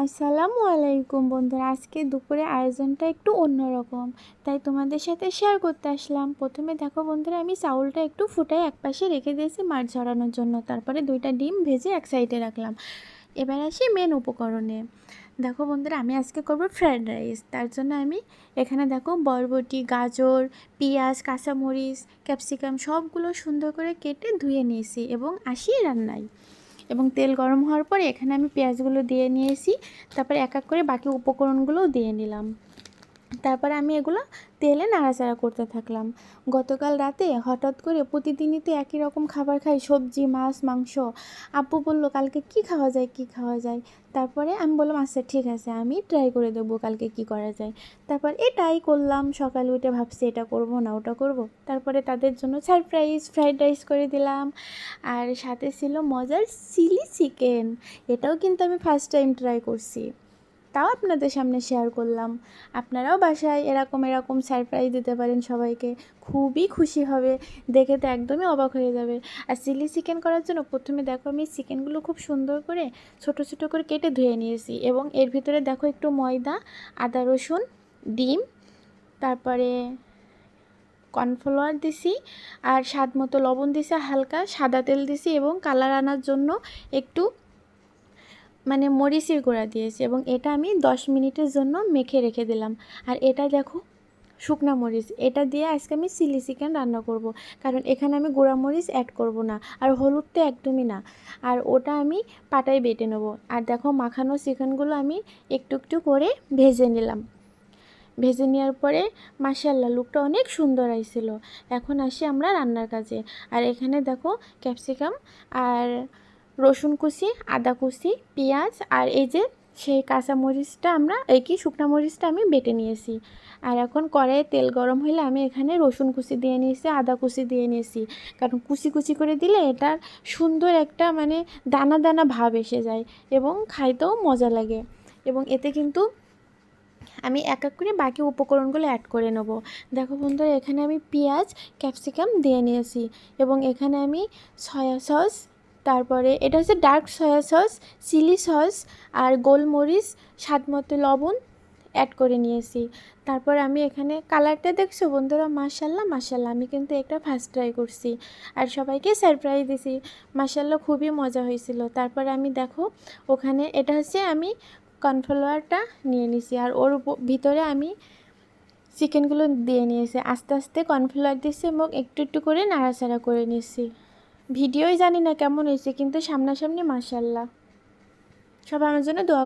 আসসালামু আলাইকুম বন্ধুরা, আজকে দুপুরে আয়োজনটা একটু অন্যরকম, তাই তোমাদের সাথে শেয়ার করতে আসলাম। প্রথমে দেখো বন্ধুরা, আমি চাউলটা একটু ফুটাই একপাশে রেখে দিয়েছি মাছ ঝরানোর জন্য। তারপরে 2টা ডিম ভেজে এক সাইডে রাখলাম। এবার আসি মেন উপকরণে। দেখো বন্ধুরা, আমি আজকে করব ফ্রায়েড রাইস। তার জন্য আমি এখানে দেখো বরবটি, গাজর, পেঁয়াজ, কাঁচামরিচ, ক্যাপসিকাম সবগুলো সুন্দর করে কেটে ধুয়ে নিয়েছি এবং আসি রান্নায়। এবং তেল গরম হওয়ার পরে এখানে আমি পেঁয়াজগুলো দিয়ে নিয়েছি। তারপরে এক এক করে বাকি উপকরণগুলোও দিয়ে নিলাম। তারপরে আমি এগুলো তেলে নাড়াচাড়া করতে থাকলাম। গতকাল রাতে হঠাৎ করে প্রতিদিনই তো একই রকম খাবার খাই, সবজি, মাছ, মাংস। আব্বু বললো কালকে কি খাওয়া যায়, কি খাওয়া যায়। তারপরে আমি বললাম আচ্ছা ঠিক আছে, আমি ট্রাই করে দেবো কালকে কি করা যায়। তারপর এটাই করলাম। সকালে উঠে ভাবছি এটা করব না ওটা করব। তারপরে তাদের জন্য সারপ্রাইজ ফ্রাইড রাইস করে দিলাম। আর সাথে ছিল মজার চিলি চিকেন। এটাও কিন্তু আমি ফার্স্ট টাইম ট্রাই করছি, তাও আপনাদের সামনে শেয়ার করলাম। আপনারাও বাসায় এরকম সারপ্রাইজ দিতে পারেন সবাইকে, খুবই খুশি হবে, দেখে তো একদমই অবাক হয়ে যাবে। আর চিলি চিকেন করার জন্য প্রথমে দেখো আমি চিকেনগুলো খুব সুন্দর করে ছোট ছোট করে কেটে ধুয়ে নিয়েছি এবং এর ভিতরে দেখো একটু ময়দা, আদা রসুন, ডিম, তারপরে কর্নফ্লাওয়ার দিছি, আর স্বাদ মতো লবণ দিছি, হালকা সাদা তেল দিছি এবং কালার আনার জন্য একটু মরিচের গুঁড়া দিয়েছি এবং এটা আমি 10 মিনিটের জন্য মেখে রেখে দিলাম। আর এটা দেখো শুকনা মরিচ, এটা দিয়ে আজকে আমি চিলি চিকেন রান্না করব, কারণ এখানে আমি গুঁড়া মরিচ অ্যাড করব না, আর হলুদ তো একদমই না। আর ওটা আমি পাটায় বেটে নেব। আর দেখো মাখানো চিকেনগুলো আমি একটু একটু করে ভেজে নিলাম। ভেজে নেওয়ার পরে মাশাআল্লাহ লুকটা অনেক সুন্দর আইছিল। এখন আসি আমরা রান্নার কাজে। আর এখানে দেখো ক্যাপসিকাম আর রসুন কুচি, আদা কুচি, পেঁয়াজ আর এই যে সেই কাঁচামরিচটা শুকনা মরিচটা আমি বেটে নিয়েছি। আর এখন কড়াইয়ে তেল গরম হলে আমি এখানে রসুন কুচি দিয়ে নিয়েছি, আদা কুচি দিয়ে নিয়েছি, কারণ কুচি কুচি করে দিলে এটার সুন্দর একটা দানা দানা ভাব এসে যায় এবং খাইতেও মজা লাগে। এবং এতে কিন্তু আমি এক এক করে বাকি উপকরণগুলো অ্যাড করে নেব। দেখো বন্ধুরা, এখানে আমি পেঁয়াজ, ক্যাপসিকাম দিয়ে নিয়েছি এবং এখানে আমি সয়া সস, তারপরে এটা হচ্ছে dark soya sauce, chili sauce আর গোলমরিচ, স্বাদ মতো লবণ অ্যাড করে নিয়েছি। তারপর আমি এখানে কালারটা দেখছো বন্ধুরা, মাশাআল্লাহ মাশাআল্লাহ, আমি কিন্তু এটা ফার্স্ট ট্রাই করছি আর সবাইকে সারপ্রাইজ দিছি। মাশাআল্লাহ খুবই মজা হয়েছিল। তারপর আমি দেখো ওখানে এটা হচ্ছে আমি কর্নফ্লাওয়ারটা নিয়ে নিছি আর ওর ভিতরে আমি চিকেনগুলো দিয়ে নিয়েছি। আস্তে আস্তে কর্নফ্লাওয়ার দিয়েছি এবং একটু একটু করে নাড়াচাড়া করে নিয়েছি। ভিডিওই জানি না কেমন হয়েছে, কিন্তু সামনাসামনি মাশাআল্লাহ। সবাই আমার জন্য দোয়া